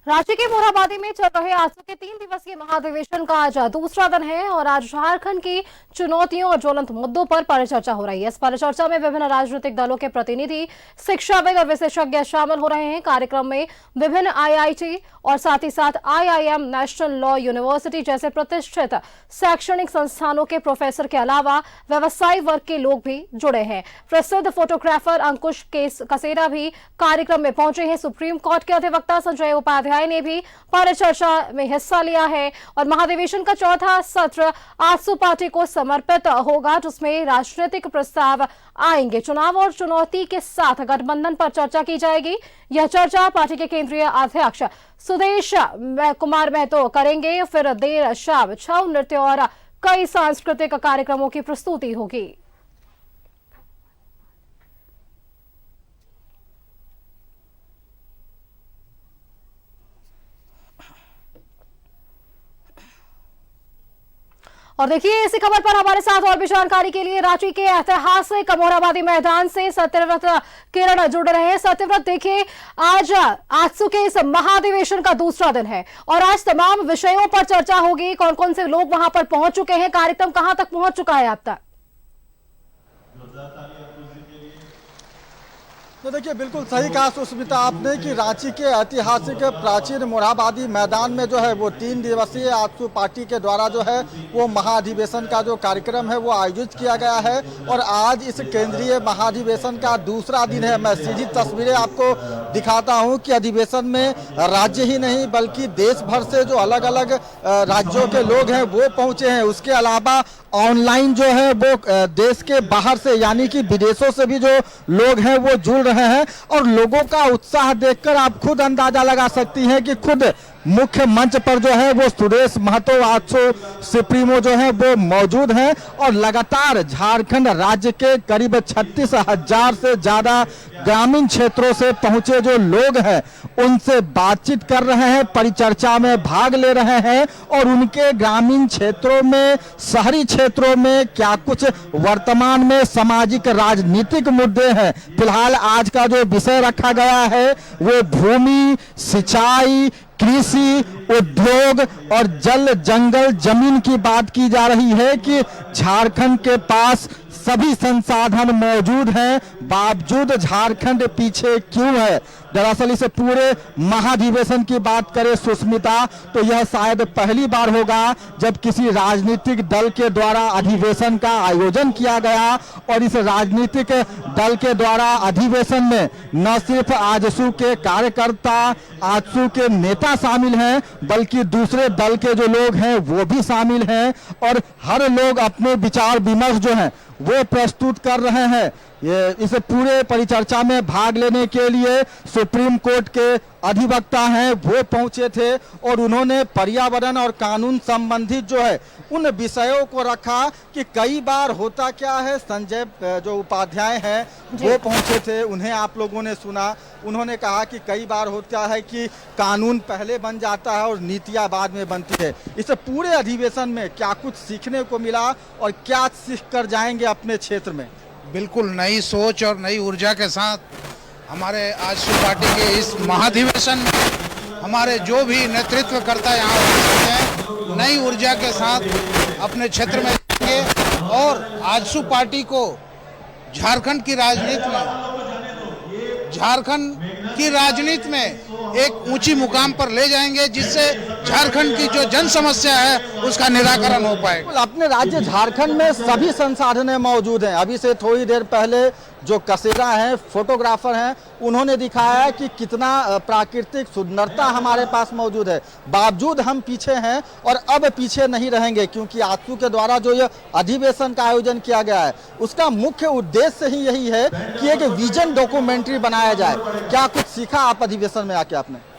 रांची के मोरहाबादी में चल रहे आजसू के 3 दिवसीय महाधिवेशन का आज दूसरा दिन है और आज झारखंड की चुनौतियों और ज्वलंत मुद्दों पर परिचर्चा हो रही है। इस परिचर्चा में विभिन्न राजनीतिक दलों के प्रतिनिधि, शिक्षाविद और विशेषज्ञ शामिल हो रहे हैं। कार्यक्रम में विभिन्न आईआईटी और साथ ही साथ आईआईएम, नेशनल लॉ यूनिवर्सिटी जैसे प्रतिष्ठित शैक्षणिक संस्थानों के प्रोफेसर के अलावा व्यवसायी वर्ग के लोग भी जुड़े हैं। प्रसिद्ध फोटोग्राफर अंकुश कसेरा भी कार्यक्रम में पहुंचे हैं। सुप्रीम कोर्ट के अधिवक्ता संजय उपाध्याय ने भी परिचर्चा में हिस्सा लिया है और महाधिवेशन का चौथा सत्र आजसू पार्टी को समर्पित होगा, जिसमें राजनीतिक प्रस्ताव आएंगे। चुनाव और चुनौती के साथ गठबंधन पर चर्चा की जाएगी। यह चर्चा पार्टी के केंद्रीय अध्यक्ष सुदेश कुमार महतो करेंगे। फिर देर शाम छऊ नृत्य और कई सांस्कृतिक कार्यक्रमों की प्रस्तुति होगी। और देखिए, इसी खबर पर हमारे साथ और भी जानकारी के लिए रांची के ऐतिहासिक मोरहाबादी मैदान से सत्यव्रत किरण जुड़ रहे हैं। सत्यव्रत, देखिए आज आजसू के इस महाधिवेशन का दूसरा दिन है और आज तमाम विषयों पर चर्चा होगी। कौन कौन से लोग वहां पर पहुंच चुके हैं, कार्यक्रम कहां तक पहुंच चुका है अब तक? तो देखिए, बिल्कुल सही कहा सुस्मिता आपने कि रांची के ऐतिहासिक प्राचीन मोरहाबादी मैदान में जो है वो 3 दिवसीय आजसू पार्टी के द्वारा जो है वो महाधिवेशन का जो कार्यक्रम है वो आयोजित किया गया है। और आज इस केंद्रीय महाधिवेशन का दूसरा दिन है। मैं सीधी तस्वीरें आपको दिखाता हूं कि अधिवेशन में राज्य ही नहीं बल्कि देश भर से जो अलग अलग राज्यों के लोग हैं वो पहुंचे हैं। उसके अलावा ऑनलाइन जो है वो देश के बाहर से यानी कि विदेशों से भी जो लोग हैं वो जुड़ रहे हैं। और लोगों का उत्साह देखकर आप खुद अंदाजा लगा सकती हैं कि खुद मुख्य मंच पर जो है वो सुदेश महतो आजसू सुप्रीमो जो है वो मौजूद हैं और लगातार झारखंड राज्य के करीब 36,000 से ज्यादा ग्रामीण क्षेत्रों से पहुंचे जो लोग हैं उनसे बातचीत कर रहे हैं, परिचर्चा में भाग ले रहे हैं और उनके ग्रामीण क्षेत्रों में, शहरी क्षेत्रों में क्या कुछ वर्तमान में सामाजिक राजनीतिक मुद्दे हैं। फिलहाल आज का जो विषय रखा गया है वो भूमि, सिंचाई, कृषि, उद्योग और जल जंगल जमीन की बात की जा रही है कि झारखंड के पास सभी संसाधन मौजूद हैं, बावजूद झारखंड पीछे क्यों है। दरअसल इस पूरे महाधिवेशन की बात करें सुस्मिता तो यह शायद पहली बार होगा जब किसी राजनीतिक दल के द्वारा अधिवेशन का आयोजन किया गया और इस राजनीतिक दल के द्वारा अधिवेशन में न सिर्फ आजसू के कार्यकर्ता, आजसू के नेता शामिल हैं बल्कि दूसरे दल के जो लोग हैं वो भी शामिल हैं और हर लोग अपने विचार विमर्श जो हैं वो प्रस्तुत कर रहे हैं। ये इस पूरे परिचर्चा में भाग लेने के लिए सुप्रीम कोर्ट के अधिवक्ता हैं वो पहुंचे थे और उन्होंने पर्यावरण और कानून संबंधित जो है उन विषयों को रखा कि कई बार होता क्या है। संजय जो उपाध्याय हैं वो पहुंचे थे, उन्हें आप लोगों ने सुना। उन्होंने कहा कि कई बार होता है कि कानून पहले बन जाता है और नीतियां बाद में बनती है। इस पूरे अधिवेशन में क्या कुछ सीखने को मिला और क्या सीख कर जाएंगे अपने क्षेत्र में? बिल्कुल नई सोच और नई ऊर्जा के साथ हमारे आजसू पार्टी के इस महाधिवेशन में हमारे जो भी नेतृत्व करता यहाँ उपस्थित हैं नई ऊर्जा के साथ अपने क्षेत्र में जाएंगे और आजसू पार्टी को झारखंड की राजनीति में एक ऊंची मुकाम पर ले जाएंगे जिससे झारखंड की जो जन समस्या है उसका निराकरण हो पाएगा। अपने राज्य झारखंड में सभी संसाधन मौजूद हैं। अभी से थोड़ी देर पहले जो कसेरा हैं, फोटोग्राफर हैं, उन्होंने दिखाया कि कितना प्राकृतिक सुंदरता हमारे पास मौजूद है। बावजूद हम पीछे हैं और अब पीछे नहीं रहेंगे क्योंकि आजसू के द्वारा जो ये अधिवेशन का आयोजन किया गया है उसका मुख्य उद्देश्य ही यही है कि एक विजन डॉक्यूमेंट्री बनाया जाए। क्या कुछ सीखा आप अधिवेशन में आके? आपने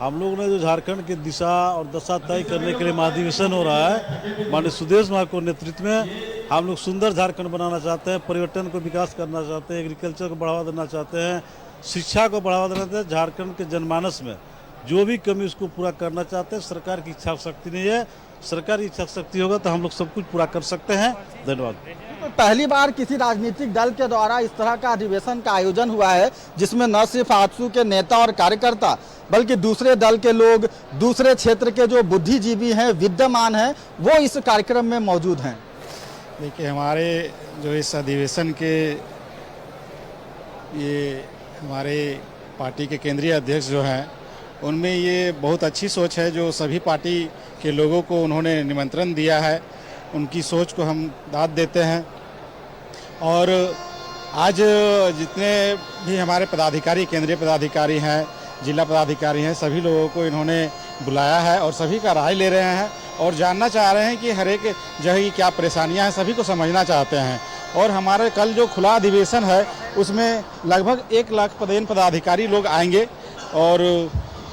हम लोग ने जो झारखंड की दिशा और दशा तय करने के लिए महाधिवेशन हो रहा है, माननीय सुदेश महतो नेतृत्व में हम लोग सुंदर झारखंड बनाना चाहते हैं, पर्यटन को विकास करना चाहते हैं, एग्रीकल्चर को बढ़ावा देना चाहते हैं, शिक्षा को बढ़ावा देना चाहते हैं। झारखंड के जनमानस में जो भी कमी उसको पूरा करना चाहते हैं। सरकार की इच्छा शक्ति नहीं है सरकारी इच्छा शक्ति होगा तो हम लोग सब कुछ पूरा कर सकते हैं। धन्यवाद। तो पहली बार किसी राजनीतिक दल के द्वारा इस तरह का अधिवेशन का आयोजन हुआ है जिसमें न सिर्फ आजसू के नेता और कार्यकर्ता बल्कि दूसरे दल के लोग, दूसरे क्षेत्र के जो बुद्धिजीवी हैं, विद्यमान हैं, वो इस कार्यक्रम में मौजूद हैं। देखिए, हमारे जो इस अधिवेशन के ये हमारे पार्टी के केंद्रीय अध्यक्ष जो हैं, उनमें ये बहुत अच्छी सोच है जो सभी पार्टी के लोगों को उन्होंने निमंत्रण दिया है। उनकी सोच को हम दाद देते हैं और आज जितने भी हमारे पदाधिकारी, केंद्रीय पदाधिकारी हैं, जिला पदाधिकारी हैं, सभी लोगों को इन्होंने बुलाया है और सभी का राय ले रहे हैं और जानना चाह रहे हैं कि हर एक जगह की क्या परेशानियां हैं, सभी को समझना चाहते हैं। और हमारे कल जो खुला अधिवेशन है उसमें लगभग 1 लाख पदाधिकारी लोग आएंगे और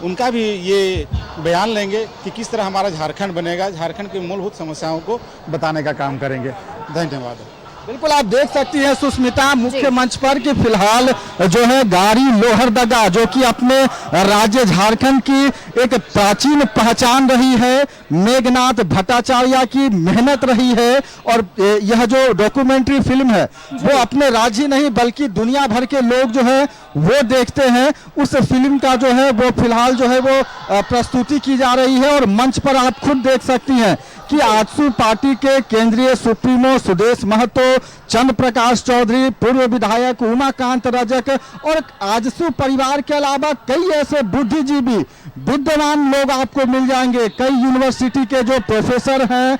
उनका भी ये बयान लेंगे कि किस तरह हमारा झारखंड बनेगा, झारखंड की मूलभूत समस्याओं को बताने का काम करेंगे। धन्यवाद। बिल्कुल, आप देख सकती हैं सुस्मिता मुख्य मंच पर कि फिलहाल जो है गाड़ी लोहरदगा, जो कि अपने राज्य झारखंड की एक प्राचीन पहचान रही है, मेघनाथ भट्टाचार्य की मेहनत रही है और यह जो डॉक्यूमेंट्री फिल्म है वो अपने राज्य नहीं बल्कि दुनिया भर के लोग जो है वो देखते हैं। उस फिल्म का जो है वो फिलहाल जो है वो प्रस्तुति की जा रही है और मंच पर आप खुद देख सकती हैं कि आजसू पार्टी के केंद्रीय सुप्रीमो सुदेश महतो, चंद्र प्रकाश चौधरी, पूर्व विधायक उमाकांत रजक और आजसू परिवार के अलावा कई ऐसे बुद्धिजीवी, विद्वान लोग आपको मिल जाएंगे। कई यूनिवर्सिटी के जो प्रोफेसर हैं,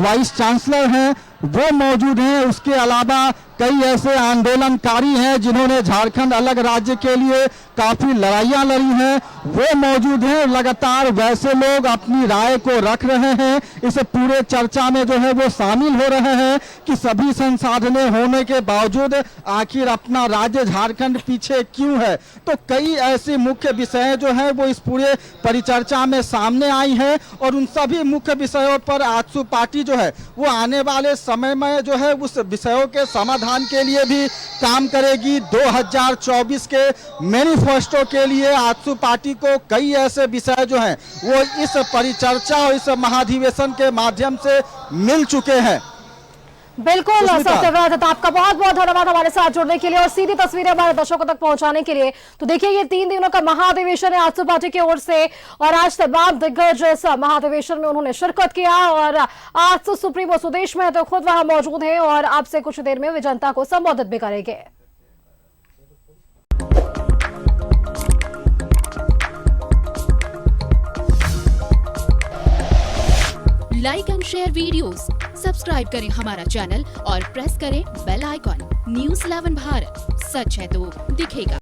वाइस चांसलर हैं, वो मौजूद हैं। उसके अलावा कई ऐसे आंदोलनकारी हैं जिन्होंने झारखंड अलग राज्य के लिए काफी लड़ाइयां लड़ी हैं, वो मौजूद हैं। लगातार वैसे लोग अपनी राय को रख रहे हैं, इस पूरे चर्चा में जो है वो शामिल हो रहे हैं कि सभी संसाधनें होने के बावजूद आखिर अपना राज्य झारखंड पीछे क्यों है। तो कई ऐसे मुख्य विषय जो है वो इस पूरे परिचर्चा में सामने आई हैं और उन सभी मुख्य विषयों पर आजसू पार्टी जो है वो आने वाले समय में जो है उस विषयों के समाधान के लिए भी काम करेगी। 2024 के मैनिफेस्टो के लिए आजसू पार्टी को कई ऐसे विषय जो हैं वो इस परिचर्चा और इस महाधिवेशन के माध्यम से मिल चुके हैं। बिल्कुल सत्यव्रत, आपका बहुत बहुत धन्यवाद हमारे साथ जुड़ने के लिए और सीधी तस्वीरें हमारे दर्शकों तक पहुंचाने के लिए। तो देखिए, ये 3 दिनों का महाधिवेशन है आजसू पार्टी की ओर से और आज तमाम दिग्गज इस महाधिवेशन में उन्होंने शिरकत किया और आजसू सुप्रीमो सुदेश महतो खुद वहां मौजूद हैं और आपसे कुछ देर में वे जनता को संबोधित भी करेंगे। Like and share videos, subscribe करें हमारा चैनल और प्रेस करें बेल आइकॉन। न्यूज़ 11 भारत, सच है तो दिखेगा।